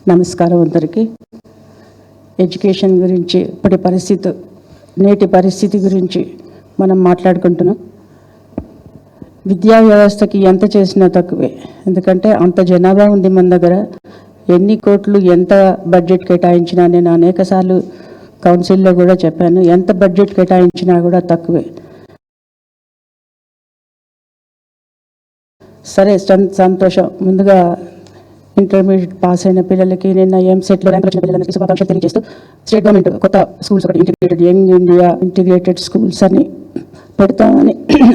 నమస్కారం అందరికీ. ఎడ్యుకేషన్ గురించి నేటి పరిస్థితి గురించి మనం మాట్లాడుకుంటున్నాం. విద్యా వ్యవస్థకి ఎంత చేసినా తక్కువే. ఎందుకంటే అంత జనాభా ఉంది మన దగ్గర. ఎన్ని కోట్లు ఎంత బడ్జెట్ కేటాయించినా, నేను అనేకసార్లు కౌన్సిల్లో కూడా చెప్పాను, ఎంత బడ్జెట్ కేటాయించినా కూడా తక్కువే. సరే, సంతోషం. ముందుగా ఇంటర్మీడియట్ పాస్ అయిన పిల్లలకి, నిన్న ఎంసెట్లో ర్యాంక్ వచ్చిన పిల్లలకి శుభాకాంక్షలు తెలియజేస్తూ స్టేట్ గవర్నమెంట్ కొత్త స్కూల్స్, ఒకటి integrated young India integrated schools అని పెడతామని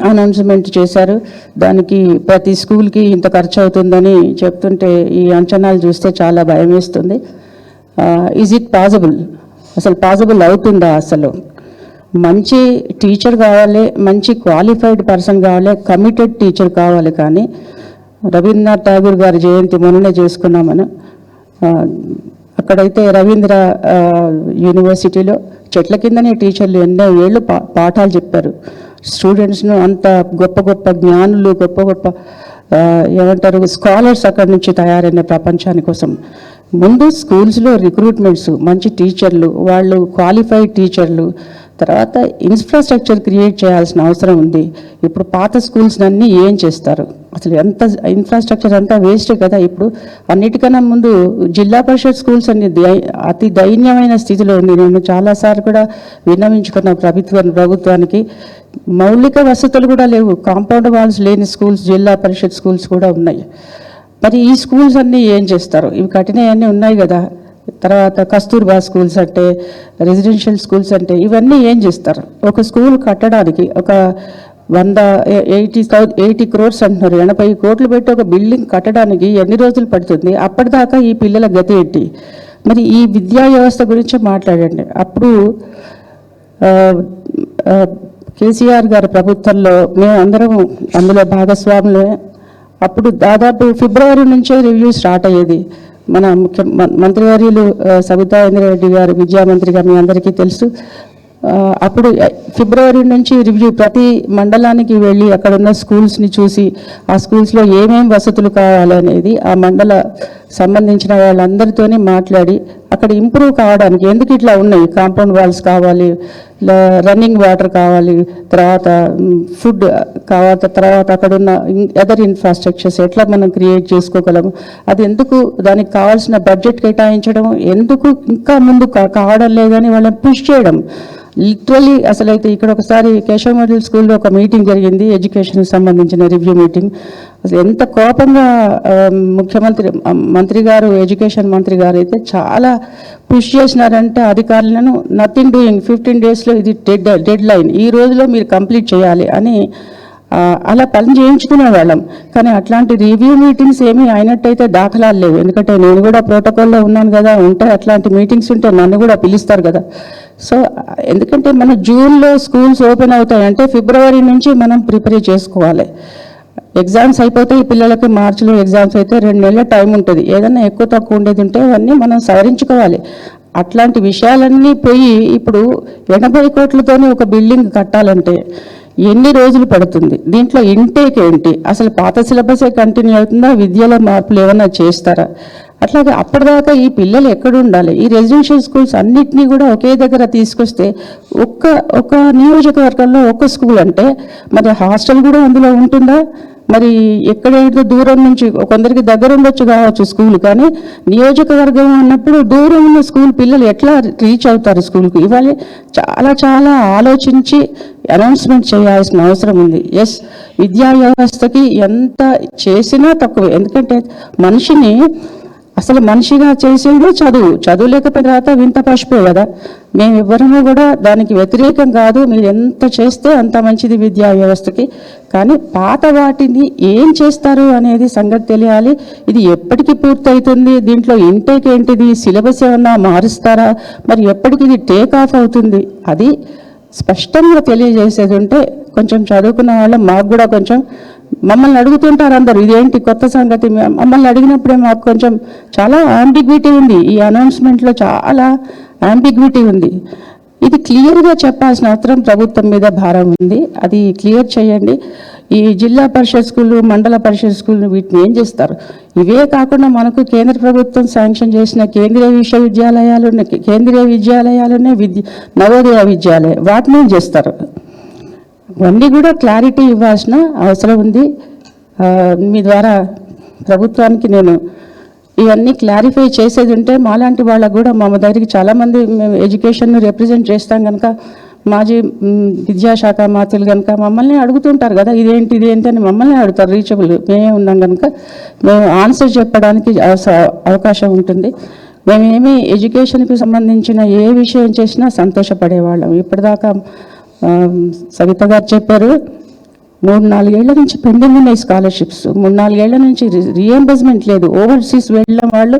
అనౌన్స్మెంట్ చేశారు. దానికి ప్రతి స్కూల్కి ఇంత ఖర్చు అవుతుందని చెప్తుంటే ఈ అంచనాలు చూస్తే చాలా భయం వేస్తుంది. Is it possible? అసలు పాసిబుల్ అవుతుందా? అసలు మంచి టీచర్ కావాలి, మంచి క్వాలిఫైడ్ పర్సన్ కావాలి, కమిటెడ్ టీచర్ కావాలి. కానీ రవీంద్రనాథ్ ఠాగూర్ గారి జయంతి మొన్ననే చేసుకున్నాం మనం. అక్కడైతే రవీంద్ర యూనివర్సిటీలో చెట్ల కిందనే టీచర్లు ఎన్నో ఏళ్ళు పాఠాలు చెప్పారు. స్టూడెంట్స్ను అంత గొప్ప గొప్ప జ్ఞానులు, గొప్ప గొప్ప ఏమంటారు స్కాలర్స్ అక్కడి నుంచి తయారైన ప్రపంచాని కోసం. ముందు స్కూల్స్లో రిక్రూట్మెంట్స్, మంచి టీచర్లు, వాళ్ళు క్వాలిఫైడ్ టీచర్లు, తర్వాత ఇన్ఫ్రాస్ట్రక్చర్ క్రియేట్ చేయాల్సిన అవసరం ఉంది. ఇప్పుడు పాత స్కూల్స్ అన్నీ ఏం చేస్తారు? అసలు ఎంత ఇన్ఫ్రాస్ట్రక్చర్ అంతా వేస్టే కదా. ఇప్పుడు అన్నిటికన్నా ముందు జిల్లా పరిషత్ స్కూల్స్ అన్ని అతి దైన్యమైన స్థితిలో ఉంది. నేను చాలాసార్లు కూడా విన్నవించుకున్న ప్రభుత్వానికి. మౌలిక వసతులు కూడా లేవు, కాంపౌండ్ వాల్స్ లేని స్కూల్స్, జిల్లా పరిషత్ స్కూల్స్ కూడా ఉన్నాయి. మరి ఈ స్కూల్స్ అన్నీ ఏం చేస్తారు? ఇవి కఠినవన్నీ ఉన్నాయి కదా. తర్వాత కస్తూర్బా స్కూల్స్ అంటే, రెసిడెన్షియల్ స్కూల్స్ అంటే, ఇవన్నీ ఏం చేస్తారు? ఒక స్కూల్ కట్టడానికి ఒక 180 crores అంటున్నారు. 80 కోట్లు పెట్టి ఒక బిల్డింగ్ కట్టడానికి ఎన్ని రోజులు పడుతుంది? అప్పటిదాకా ఈ పిల్లల గతి ఏంటి? మరి ఈ విద్యా వ్యవస్థ గురించి మాట్లాడండి. అప్పుడు కేసీఆర్ గారి ప్రభుత్వంలో మేము అందరం అందులో భాగస్వాములే. అప్పుడు దాదాపు ఫిబ్రవరి నుంచే రివ్యూ స్టార్ట్ అయ్యేది. మన మంత్రివర్యులు సబితా ఇంద్రారెడ్డి గారు విద్యామంత్రిగా మీ అందరికీ తెలుసు. అప్పుడు ఫిబ్రవరి నుంచి రివ్యూ, ప్రతి మండలానికి వెళ్ళి అక్కడ ఉన్న స్కూల్స్ని చూసి ఆ స్కూల్స్లో ఏమేమి వసతులు కావాలనేది ఆ మండల సంబంధించిన వాళ్ళందరితోనే మాట్లాడి అక్కడ ఇంప్రూవ్ కావడానికి, ఎందుకు ఇట్లా ఉన్నాయి, కాంపౌండ్ వాల్స్ కావాలి, రన్నింగ్ వాటర్ కావాలి, తర్వాత ఫుడ్ కావాలి, తర్వాత అక్కడ ఉన్న అదర్ ఇన్ఫ్రాస్ట్రక్చర్స్ ఎట్లా మనం క్రియేట్ చేసుకోగలము, అది ఎందుకు, దానికి కావాల్సిన బడ్జెట్ కేటాయించడం ఎందుకు ఇంకా ముందు కావడం లేదని వాళ్ళని పుష్ చేయడం. లిటరలీ అసలైతే ఇక్కడ ఒకసారి కేశవ మిడిల్ స్కూల్లో ఒక మీటింగ్ జరిగింది, ఎడ్యుకేషన్కి సంబంధించిన రివ్యూ మీటింగ్. అసలు ఎంత కోపంగా మంత్రి గారు, ఎడ్యుకేషన్ మంత్రి గారు అయితే చాలా పుష్ చేసినారంటే అధికారులను, నథింగ్ డూయింగ్, 15 daysలో ఇది డెడ్ లైన్, ఈ రోజులో మీరు కంప్లీట్ చేయాలి అని అలా పని చేయించుకునే వాళ్ళం. కానీ అట్లాంటి రివ్యూ మీటింగ్స్ ఏమీ అయినట్టయితే దాఖలాలు లేవు. ఎందుకంటే నేను కూడా ప్రోటోకాల్లో ఉన్నాను కదా, ఉంటే అట్లాంటి మీటింగ్స్ ఉంటే నన్ను కూడా పిలుస్తారు కదా. సో ఎందుకంటే మన జూన్లో స్కూల్స్ ఓపెన్ అవుతాయంటే ఫిబ్రవరి నుంచి మనం ప్రిపేర్ చేసుకోవాలి. ఎగ్జామ్స్ అయిపోతాయి పిల్లలకి, మార్చిలో ఎగ్జామ్స్ అయితే 2 నెలల టైం ఉంటుంది. ఏదన్నా ఎక్కువ తక్కువ ఉండేది ఉంటే అవన్నీ మనం సవరించుకోవాలి. అట్లాంటి విషయాలన్నీ పోయి ఇప్పుడు 80 కోట్లతోనే ఒక బిల్డింగ్ కట్టాలంటే ఎన్ని రోజులు పడుతుంది? దీంట్లో ఇంటేక్ ఏంటి? అసలు పాత సిలబసే కంటిన్యూ అవుతుందా? విద్యలో మార్పులు ఏమైనా చేస్తారా? అట్లాగే అప్పటిదాకా ఈ పిల్లలు ఎక్కడ ఉండాలి? ఈ రెసిడెన్షియల్ స్కూల్స్ అన్నిటినీ కూడా ఒకే దగ్గర తీసుకొస్తే ఒక నియోజకవర్గంలో ఒక స్కూల్ అంటే మరి హాస్టల్ కూడా అందులో ఉంటుందా? మరి ఎక్కడైతే దూరం నుంచి, కొందరికి దగ్గర ఉండొచ్చు కావచ్చు స్కూల్, కానీ నియోజకవర్గం అన్నప్పుడు దూరం ఉన్న స్కూల్ పిల్లలు ఎట్లా రీచ్ అవుతారు స్కూల్కి? ఇవాళ చాలా చాలా ఆలోచించి అనౌన్స్మెంట్ చేయాల్సిన అవసరం ఉంది. ఎస్, విద్యా వ్యవస్థకి ఎంత చేసినా తక్కువే. ఎందుకంటే అసలు మనిషిగా చేసేది చదువు లేకపోయిన తర్వాత వింత పశుపే కదా. మేమెవ్వరము కూడా దానికి వ్యతిరేకం కాదు, మీరు ఎంత చేస్తే అంత మంచిది విద్యా వ్యవస్థకి. కానీ పాత వాటిని ఏం చేస్తారు అనేది సంగతి తెలియాలి. ఇది ఎప్పటికీ పూర్తవుతుంది? దీంట్లో ఇంటేక్ ఏంటిది? సిలబస్ ఏమన్నా మారుస్తారా? మరి ఎప్పటికి ఇది టేక్ ఆఫ్ అవుతుంది? అది స్పష్టంగా తెలియజేసేది ఉంటే కొంచెం చదువుకున్న వాళ్ళం మాకు కూడా కొంచెం, మమ్మల్ని అడుగుతుంటారు అందరూ ఇదేంటి కొత్త సంగతి, మమ్మల్ని అడిగినప్పుడే మాకు కొంచెం చాలా యాంబిగ్విటీ ఉంది. ఈ అనౌన్స్మెంట్లో చాలా యాంబిగ్విటీ ఉంది. ఇది క్లియర్గా చెప్పాల్సిన అవసరం ప్రభుత్వం మీద భారం ఉంది. అది క్లియర్ చేయండి. ఈ జిల్లా పరిషత్ స్కూళ్ళు, మండల పరిషత్ స్కూళ్ళు వీటిని ఏం చేస్తారు? ఇవే కాకుండా మనకు కేంద్ర ప్రభుత్వం శాంక్షన్ చేసిన కేంద్రీయ విద్యాలయాలునే నవోదయ విద్యాలయం వాటిని చేస్తారు. ఇవన్నీ కూడా క్లారిటీ ఇవ్వాల్సిన అవసరం ఉంది. మీ ద్వారా ప్రభుత్వానికి నేను ఇవన్నీ క్లారిఫై చేసేది ఉంటే మాలాంటి వాళ్ళకు కూడా మా దగ్గరికి చాలామంది మేము ఎడ్యుకేషన్ను రిప్రజెంట్ చేస్తాం కనుక మాజీ విద్యాశాఖ మాత్రులు కనుక మమ్మల్ని అడుగుతుంటారు కదా, ఇదేంటి అని మమ్మల్ని అడుగుతారు. రీచబుల్ మేమే ఉన్నాం కనుక మేము ఆన్సర్ చెప్పడానికి అవకాశం ఉంటుంది. మేమేమి ఎడ్యుకేషన్కి సంబంధించిన ఏ విషయం చేసినా సంతోషపడేవాళ్ళం. ఇప్పటిదాకా సవిత గారు చెప్పారు, 3-4 ఏళ్ల నుంచి పెండింగ్ ఉన్నాయి స్కాలర్షిప్స్. 3-4 ఏళ్ల నుంచి రీఎంబర్స్మెంట్ లేదు. ఓవర్సీస్ వెళ్ళిన వాళ్ళు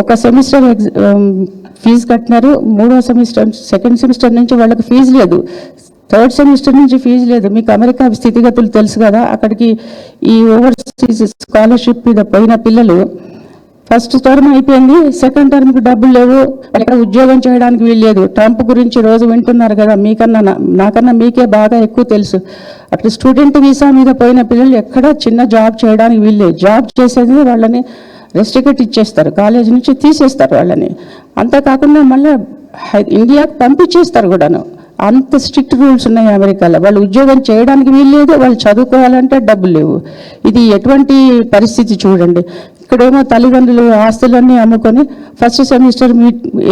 ఒక సెమిస్టర్ ఫీజు కట్టినారు, 3వ సెమిస్టర్ 2nd సెమిస్టర్ నుంచి వాళ్ళకి ఫీజు లేదు, 3rd సెమిస్టర్ నుంచి ఫీజు లేదు. మీకు అమెరికా స్థితిగతులు తెలుసు కదా, అక్కడికి ఈ ఓవర్సీస్ స్కాలర్షిప్ మీద పోయిన పిల్లలు ఫస్ట్ టర్మ్ అయిపోయింది, 2nd టర్మ్కి డబ్బులు లేవు, అక్కడ ఉద్యోగం చేయడానికి వీల్లేదు. ట్రంప్ గురించి రోజు వింటున్నారు కదా, నాకన్నా మీకే బాగా ఎక్కువ తెలుసు. అక్కడ స్టూడెంట్ వీసా మీద పోయిన పిల్లలు ఎక్కడ చిన్న జాబ్ చేయడానికి వీల్లేదు. జాబ్ చేసేది వాళ్ళని రెస్ట్రిక్ట్ ఇచ్చేస్తారు, కాలేజీ నుంచి తీసేస్తారు వాళ్ళని. అంతేకాకుండా మళ్ళీ ఇండియాకి పంపించేస్తారు కూడాను. అంత స్ట్రిక్ట్ రూల్స్ ఉన్నాయి అమెరికాలో. వాళ్ళు ఉద్యోగం చేయడానికి వీల్లేదు, వాళ్ళు చదువుకోవాలంటే డబ్బులు లేవు. ఇది ఎటువంటి పరిస్థితి చూడండి. ఇక్కడేమో తల్లిదండ్రులు ఆస్తులన్నీ అమ్ముకొని ఫస్ట్ సెమిస్టర్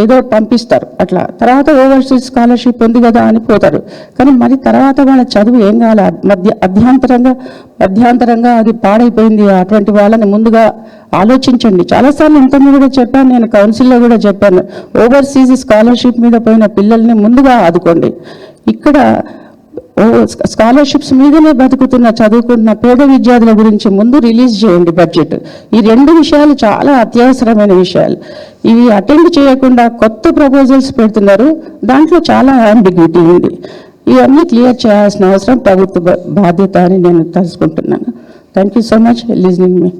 ఏదో పంపిస్తారు, అట్లా తర్వాత ఓవర్సీస్ స్కాలర్షిప్ ఉంది కదా అని పోతారు. కానీ మరి తర్వాత వాళ్ళ చదువు ఏం కావాలి, మధ్యాంతరంగా అది పాడైపోయింది. అటువంటి వాళ్ళని ముందుగా ఆలోచించండి. చాలాసార్లు ఇంతకుముందు కూడా చెప్పాను, నేను కౌన్సిల్లో కూడా చెప్పాను, ఓవర్సీస్ స్కాలర్షిప్ మీద పోయిన పిల్లల్ని ముందుగా ఆదుకోండి. ఇక్కడ స్కాలర్షిప్స్ మీదనే బతుకుతున్న చదువుకుంటున్న పేద విద్యార్థుల గురించి ముందు రిలీజ్ చేయండి బడ్జెట్. ఈ 2 విషయాలు చాలా అత్యవసరమైన విషయాలు. ఇవి అటెండ్ చేయకుండా కొత్త ప్రపోజల్స్ పెడుతున్నారు, దాంట్లో చాలా అంబిగ్విటీ ఉంది. ఇవన్నీ క్లియర్ చేయాల్సిన అవసరం ప్రభుత్వ బాధ్యత అని నేను తెలుసుకుంటున్నాను. Thank you so much listening me.